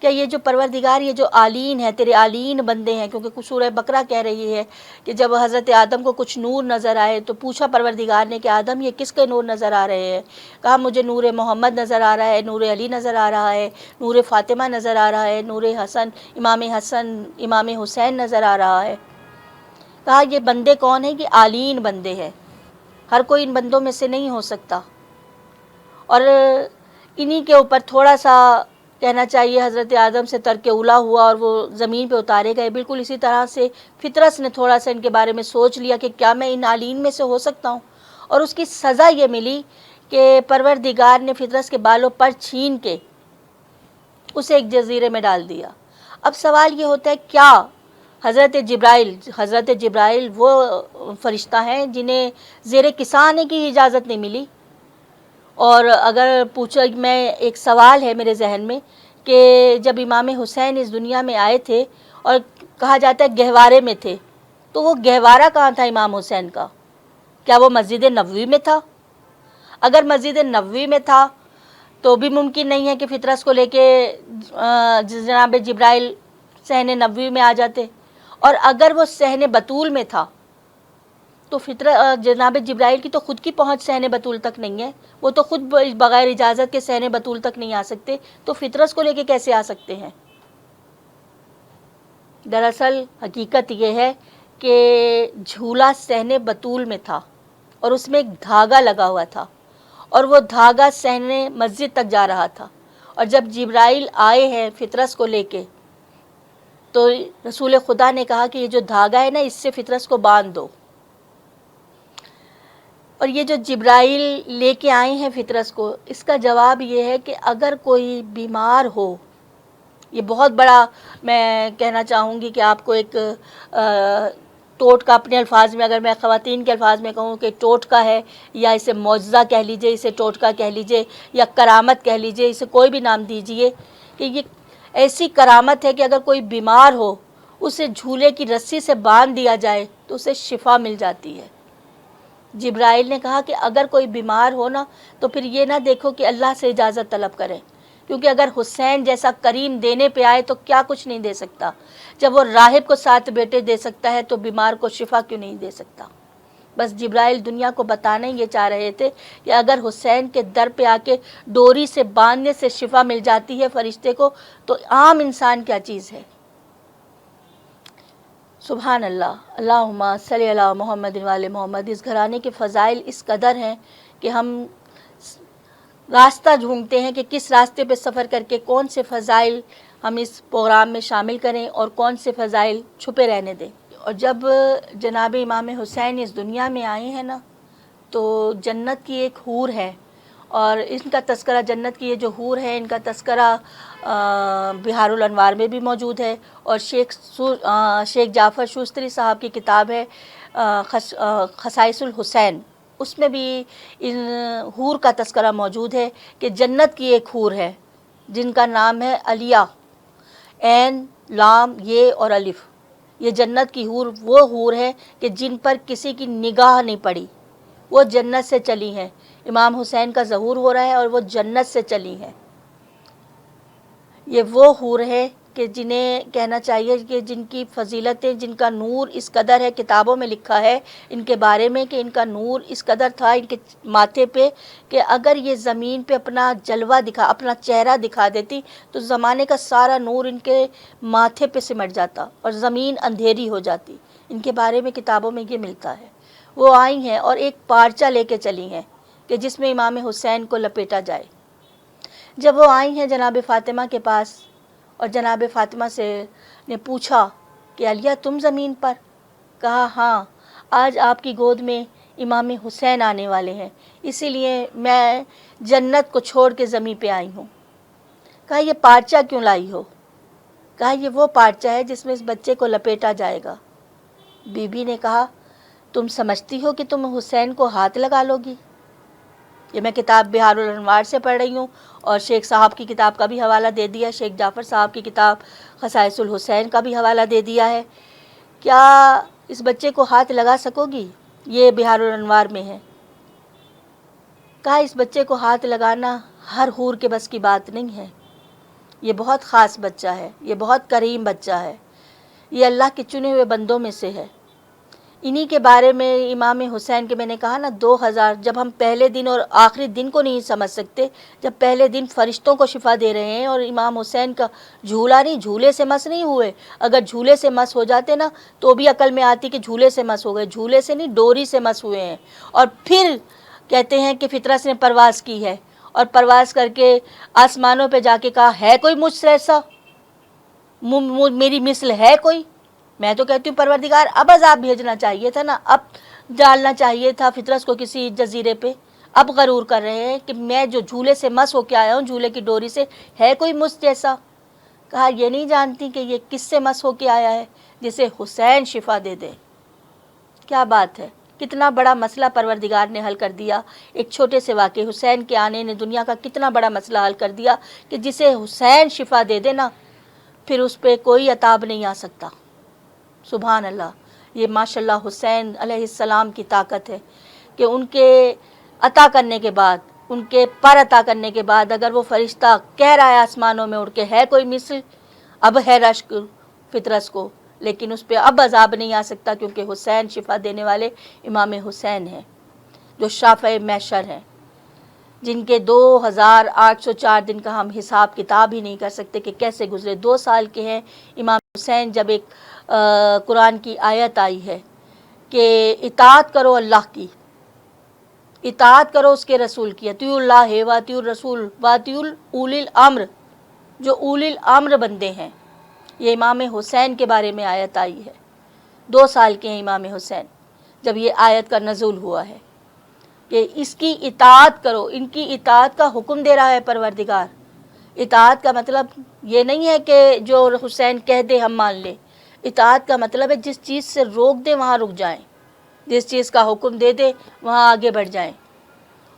کیا یہ جو پروردگار یہ جو آلین ہے، تیرے آلین بندے ہیں، کیونکہ سورہ بقرہ کہہ رہی ہے کہ جب حضرت آدم کو کچھ نور نظر آئے تو پوچھا پروردگار نے کہ آدم یہ کس کے نور نظر آ رہے ہیں؟ کہا مجھے نور محمد نظر آ رہا ہے، نور علی نظر آ رہا ہے، نور فاطمہ نظر آ رہا ہے، نور حسن، امام حسین نظر آ رہا ہے۔ کہا یہ بندے کون ہیں؟ کہ آلین بندے ہیں، ہر کوئی ان بندوں میں سے نہیں ہو سکتا۔ اور انہی کے اوپر تھوڑا سا کہنا چاہیے حضرت آدم سے ترک اولا ہوا اور وہ زمین پہ اتارے گئے۔ بالکل اسی طرح سے فطرت نے تھوڑا سا ان کے بارے میں سوچ لیا کہ کیا میں ان آلین میں سے ہو سکتا ہوں، اور اس کی سزا یہ ملی کہ پروردگار نے فطرت کے بالوں پر چھین کے اسے ایک جزیرے میں ڈال دیا۔ اب سوال یہ ہوتا ہے کیا حضرت جبرائیل وہ فرشتہ ہیں جنہیں زیر کساں آنے کی اجازت نہیں ملی؟ اور اگر پوچھا، میں ایک سوال ہے میرے ذہن میں کہ جب امام حسین اس دنیا میں آئے تھے اور کہا جاتا ہے گہوارے میں تھے، تو وہ گہوارہ کہاں تھا امام حسین کا؟ کیا وہ مسجد نبوی میں تھا؟ اگر مسجد نبوی میں تھا تو بھی ممکن نہیں ہے کہ فطرت کو لے کے جناب جبرائیل صحن نبوی میں آ جاتے، اور اگر وہ صحن بطول میں تھا تو جناب جبرائیل کی تو خود کی پہنچ صحن بطول تک نہیں ہے، وہ تو خود بغیر اجازت کے صحن بطول تک نہیں آ سکتے، تو فطرت کو لے کے کیسے آ سکتے ہیں؟ دراصل حقیقت یہ ہے کہ جھولا صحن بطول میں تھا اور اس میں ایک دھاگا لگا ہوا تھا، اور وہ دھاگا صحن مسجد تک جا رہا تھا، اور جب جبرائیل آئے ہیں فطرت کو لے کے تو رسول خدا نے کہا کہ یہ جو دھاگا ہے نا، اس سے فطرت کو باندھ دو۔ اور یہ جو جبرائیل لے کے آئے ہیں فطرت کو، اس کا جواب یہ ہے کہ اگر کوئی بیمار ہو، یہ بہت بڑا میں کہنا چاہوں گی کہ آپ کو ایک ٹوٹکا، اپنے الفاظ میں اگر میں خواتین کے الفاظ میں کہوں کہ ٹوٹکا ہے، یا اسے معجزہ کہہ لیجئے، اسے ٹوٹکا کہہ لیجئے، یا کرامت کہہ لیجئے، اسے کوئی بھی نام دیجئے، کہ یہ ایسی کرامت ہے کہ اگر کوئی بیمار ہو اسے جھولے کی رسی سے باندھ دیا جائے تو اسے شفا مل جاتی ہے۔ جبرائیل نے کہا کہ اگر کوئی بیمار ہو نا تو پھر یہ نہ دیکھو کہ اللہ سے اجازت طلب کرے، کیونکہ اگر حسین جیسا کریم دینے پہ آئے تو کیا کچھ نہیں دے سکتا؟ جب وہ راہب کو 7 بیٹے دے سکتا ہے تو بیمار کو شفا کیوں نہیں دے سکتا؟ بس جبرائیل دنیا کو بتانا یہ چاہ رہے تھے کہ اگر حسین کے در پہ آ کے ڈوری سے باندھنے سے شفا مل جاتی ہے فرشتے کو، تو عام انسان کیا چیز ہے؟ سبحان اللہ، اللہم صلی علی محمد وعلی محمد۔ اس گھرانے کے فضائل اس قدر ہیں کہ ہم راستہ ڈھونڈتے ہیں کہ کس راستے پہ سفر کر کے کون سے فضائل ہم اس پروگرام میں شامل کریں اور کون سے فضائل چھپے رہنے دیں۔ اور جب جناب امام حسین اس دنیا میں آئے ہیں نا، تو جنت کی ایک حور ہے، اور ان کا تذکرہ، جنت کی یہ جو حور ہے ان کا تذکرہ بہار الانوار میں بھی موجود ہے، اور شیخ جعفر شوستری صاحب کی کتاب ہے خصائص الحسین، اس میں بھی ان حور کا تذکرہ موجود ہے کہ جنت کی ایک حور ہے جن کا نام ہے علیہ، عین، لام، یہ اور الف۔ یہ جنت کی حور وہ حور ہے کہ جن پر کسی کی نگاہ نہیں پڑی، وہ جنت سے چلی ہیں۔ امام حسین کا ظہور ہو رہا ہے اور وہ جنت سے چلی ہیں۔ یہ وہ حور ہے کہ جنہیں کہنا چاہیے کہ جن کی فضیلتیں، جن کا نور اس قدر ہے، کتابوں میں لکھا ہے ان کے بارے میں کہ ان کا نور اس قدر تھا ان کے ماتھے پہ کہ اگر یہ زمین پہ اپنا جلوہ اپنا چہرہ دکھا دیتی تو زمانے کا سارا نور ان کے ماتھے پہ سمٹ جاتا اور زمین اندھیری ہو جاتی۔ ان کے بارے میں کتابوں میں یہ ملتا ہے۔ وہ آئی ہیں اور ایک پارچہ لے کے چلی ہیں کہ جس میں امام حسین کو لپیٹا جائے۔ جب وہ آئی ہیں جناب فاطمہ کے پاس اور جناب فاطمہ سے نے پوچھا کہ علیہ تم زمین پر؟ کہا ہاں، آج آپ کی گود میں امام حسین آنے والے ہیں، اسی لیے میں جنت کو چھوڑ کے زمین پہ آئی ہوں۔ کہا یہ پارچہ کیوں لائی ہو؟ کہا یہ وہ پارچہ ہے جس میں اس بچے کو لپیٹا جائے گا۔ بی بی نے کہا تم سمجھتی ہو کہ تم حسین کو ہاتھ لگا لو گی؟ یہ میں کتاب بہار الانوار سے پڑھ رہی ہوں، اور شیخ صاحب کی کتاب کا بھی حوالہ دے دیا، شیخ جعفر صاحب کی کتاب خصائص الحسین کا بھی حوالہ دے دیا ہے۔ کیا اس بچے کو ہاتھ لگا سکو گی؟ یہ بہار الانوار میں ہے۔ کہا اس بچے کو ہاتھ لگانا ہر حور کے بس کی بات نہیں ہے، یہ بہت خاص بچہ ہے، یہ بہت کریم بچہ ہے، یہ اللہ کے چنے ہوئے بندوں میں سے ہے۔ انہی کے بارے میں امام حسین کے میں نے کہا نا 2000، جب ہم پہلے دن اور آخری دن کو نہیں سمجھ سکتے، جب پہلے دن فرشتوں کو شفا دے رہے ہیں اور امام حسین کا جھولا نہیں، جھولے سے مس نہیں ہوئے۔ اگر جھولے سے مس ہو جاتے نا تو بھی عقل میں آتی کہ جھولے سے مس ہو گئے، جھولے سے نہیں ڈوری سے مس ہوئے ہیں۔ اور پھر کہتے ہیں کہ فطرت نے پرواز کی ہے، اور پرواز کر کے آسمانوں پہ جا کے کہا ہے کوئی مجھ سے ایسا، میری مثل ہے کوئی؟ میں تو کہتی ہوں پروردگار اب عذاب بھیجنا چاہیے تھا نا، اب ڈالنا چاہیے تھا فطرت کو کسی جزیرے پہ۔ اب غرور کر رہے ہیں کہ میں جو جھولے سے مس ہو کے آیا ہوں، جھولے کی ڈوری سے، ہے کوئی مجھ جیسا؟ کہا یہ نہیں جانتی کہ یہ کس سے مس ہو کے آیا ہے؟ جسے حسین شفا دے دے۔ کیا بات ہے، کتنا بڑا مسئلہ پروردگار نے حل کر دیا۔ ایک چھوٹے سے واقعے حسین کے آنے نے دنیا کا کتنا بڑا مسئلہ حل کر دیا کہ جسے حسین شفا دے دے نا، پھر اس پہ کوئی عتاب نہیں آ سکتا۔ سبحان اللہ، یہ ماشاءاللہ حسین علیہ السلام کی طاقت ہے کہ ان کے عطا کرنے کے بعد، ان کے پر عطا کرنے کے بعد، اگر وہ فرشتہ کہہ رہا ہے آسمانوں میں اڑ کے ہے کوئی مثل، اب ہے رشک فطرت کو، لیکن اس پہ اب عذاب نہیں آ سکتا، کیونکہ حسین شفا دینے والے امام حسین ہیں جو شافع محشر ہیں، جن کے 2804 دن کا ہم حساب کتاب ہی نہیں کر سکتے کہ کیسے گزرے۔ 2 سال کے ہیں امام حسین جب ایک قرآن کی آیت آئی ہے کہ اطاعت کرو اللہ کی، اطاعت کرو اس کے رسول کی، اطیعوا اللہ و اطیعوا الرسول و اطیعوا اولی الامر، جو اولی الامر بندے ہیں۔ یہ امام حسین کے بارے میں آیت آئی ہے۔ 2 سال کے ہیں امام حسین جب یہ آیت کا نزول ہوا ہے کہ اس کی اطاعت کرو، ان کی اطاعت کا حکم دے رہا ہے پروردگار۔ اطاعت کا مطلب یہ نہیں ہے کہ جو حسین کہہ دے ہم مان لیں، اطاعت کا مطلب ہے جس چیز سے روک دے وہاں رک جائیں، جس چیز کا حکم دے دے وہاں آگے بڑھ جائیں۔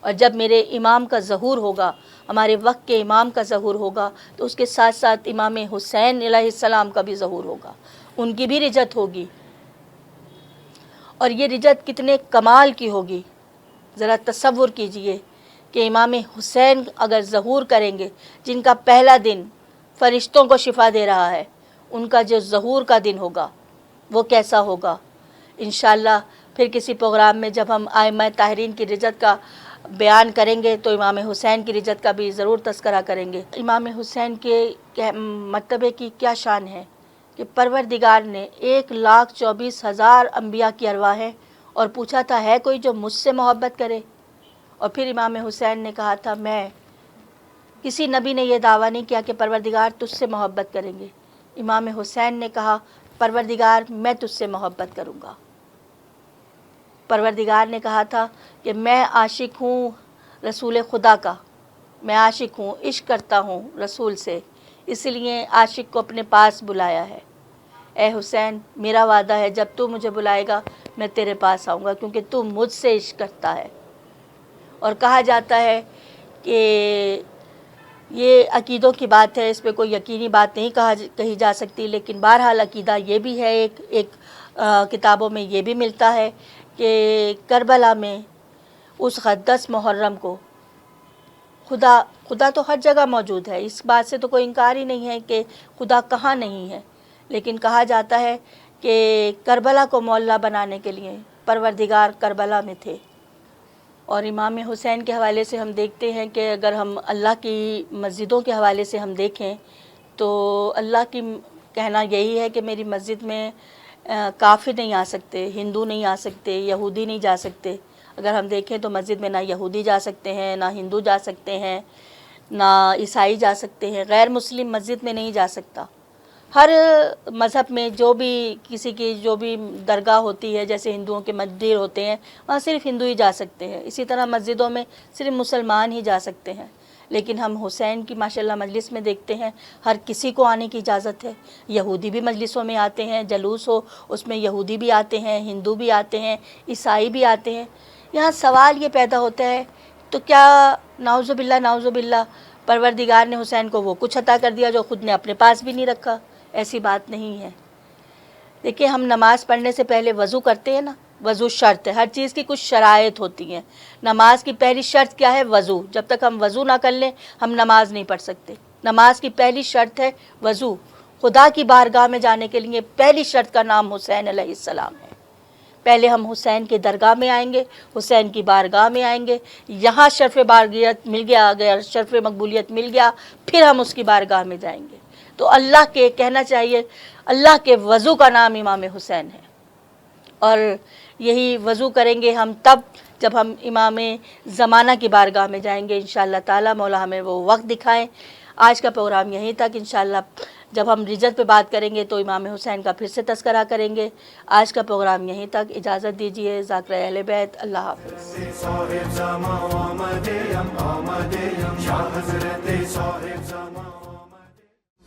اور جب میرے امام کا ظہور ہوگا، ہمارے وقت کے امام کا ظہور ہوگا، تو اس کے ساتھ ساتھ امام حسین علیہ السلام کا بھی ظہور ہوگا، ان کی بھی رجت ہوگی۔ اور یہ رجت کتنے کمال کی ہوگی، ذرا تصور کیجئے کہ امام حسین اگر ظہور کریں گے، جن کا پہلا دن فرشتوں کو شفا دے رہا ہے، ان کا جو ظہور کا دن ہوگا وہ کیسا ہوگا۔ انشاءاللہ پھر کسی پروگرام میں جب ہم ائمہ طاہرین کی رجت کا بیان کریں گے تو امام حسین کی رجت کا بھی ضرور تذکرہ کریں گے۔ امام حسین کے مرتبے کی کیا شان ہے کہ پروردگار نے 1,24,000 انبیاء کی ارواحیں اور پوچھا تھا ہے کوئی جو مجھ سے محبت کرے؟ اور پھر امام حسین نے کہا تھا میں، کسی نبی نے یہ دعویٰ نہیں کیا کہ پروردگار تجھ سے محبت کریں گے۔ امام حسین نے کہا پروردگار میں تجھ سے محبت کروں گا۔ پروردگار نے کہا تھا کہ میں عاشق ہوں رسول خدا کا، میں عاشق ہوں، عشق کرتا ہوں رسول سے، اس لیے عاشق کو اپنے پاس بلایا ہے۔ اے حسین میرا وعدہ ہے جب تو مجھے بلائے گا میں تیرے پاس آؤں گا، کیونکہ تو مجھ سے عشق کرتا ہے۔ اور کہا جاتا ہے کہ یہ عقیدوں کی بات ہے، اس پہ کوئی یقینی بات نہیں کہی جا سکتی، لیکن بہرحال عقیدہ یہ بھی ہے، ایک کتابوں میں یہ بھی ملتا ہے کہ کربلا میں اس 10 محرم کو خدا تو ہر جگہ موجود ہے، اس بات سے تو کوئی انکار ہی نہیں ہے کہ خدا کہاں نہیں ہے، لیکن کہا جاتا ہے کہ کربلا کو معلیٰ بنانے کے لیے پروردگار کربلا میں تھے۔ اور امام حسین کے حوالے سے ہم دیکھتے ہیں کہ اگر ہم اللہ کی مسجدوں کے حوالے سے ہم دیکھیں تو اللہ کی کہنا یہی ہے کہ میری مسجد میں کافر نہیں آ سکتے، ہندو نہیں آ سکتے، یہودی نہیں جا سکتے۔ اگر ہم دیکھیں تو مسجد میں نہ یہودی جا سکتے ہیں، نہ ہندو جا سکتے ہیں، نہ عیسائی جا سکتے ہیں، غیر مسلم مسجد میں نہیں جا سکتا۔ ہر مذہب میں جو بھی کسی کی جو بھی درگاہ ہوتی ہے، جیسے ہندوؤں کے مندر ہوتے ہیں وہاں صرف ہندو ہی جا سکتے ہیں، اسی طرح مسجدوں میں صرف مسلمان ہی جا سکتے ہیں۔ لیکن ہم حسین کی ماشاءاللہ مجلس میں دیکھتے ہیں ہر کسی کو آنے کی اجازت ہے، یہودی بھی مجلسوں میں آتے ہیں، جلوس ہو اس میں یہودی بھی آتے ہیں، ہندو بھی آتے ہیں، عیسائی بھی آتے ہیں۔ یہاں سوال یہ پیدا ہوتا ہے تو کیا نعوذ باللہ پروردگار نے حسین کو وہ کچھ عطا کر دیا جو خود نے اپنے پاس بھی نہیں رکھا؟ ایسی بات نہیں ہے۔ دیکھیں ہم نماز پڑھنے سے پہلے وضو کرتے ہیں نا، وضو شرط ہے، ہر چیز کی کچھ شرائط ہوتی ہیں۔ نماز کی پہلی شرط کیا ہے؟ وضو۔ جب تک ہم وضو نہ کر لیں ہم نماز نہیں پڑھ سکتے۔ نماز کی پہلی شرط ہے وضو. خدا کی بارگاہ میں جانے کے لیے پہلی شرط کا نام حسین علیہ السلام ہے. پہلے ہم حسین کے درگاہ میں آئیں گے, حسین کی بارگاہ میں آئیں گے, یہاں شرف بارگاہیت مل گیا, اگر شرف مقبولیت مل گیا پھر ہم اس کی بارگاہ میں جائیں گے. تو اللہ کے کہنا چاہیے اللہ کے وضو کا نام امام حسین ہے, اور یہی وضو کریں گے ہم تب جب ہم امام زمانہ کی بارگاہ میں جائیں گے انشاءاللہ تعالی. مولا ہمیں وہ وقت دکھائیں. آج کا پروگرام یہیں تک. انشاءاللہ جب ہم رجت پہ بات کریں گے تو امام حسین کا پھر سے تذکرہ کریں گے. آج کا پروگرام یہیں تک. اجازت دیجیے. ذاکرہ اہل بیت. اللہ حافظ.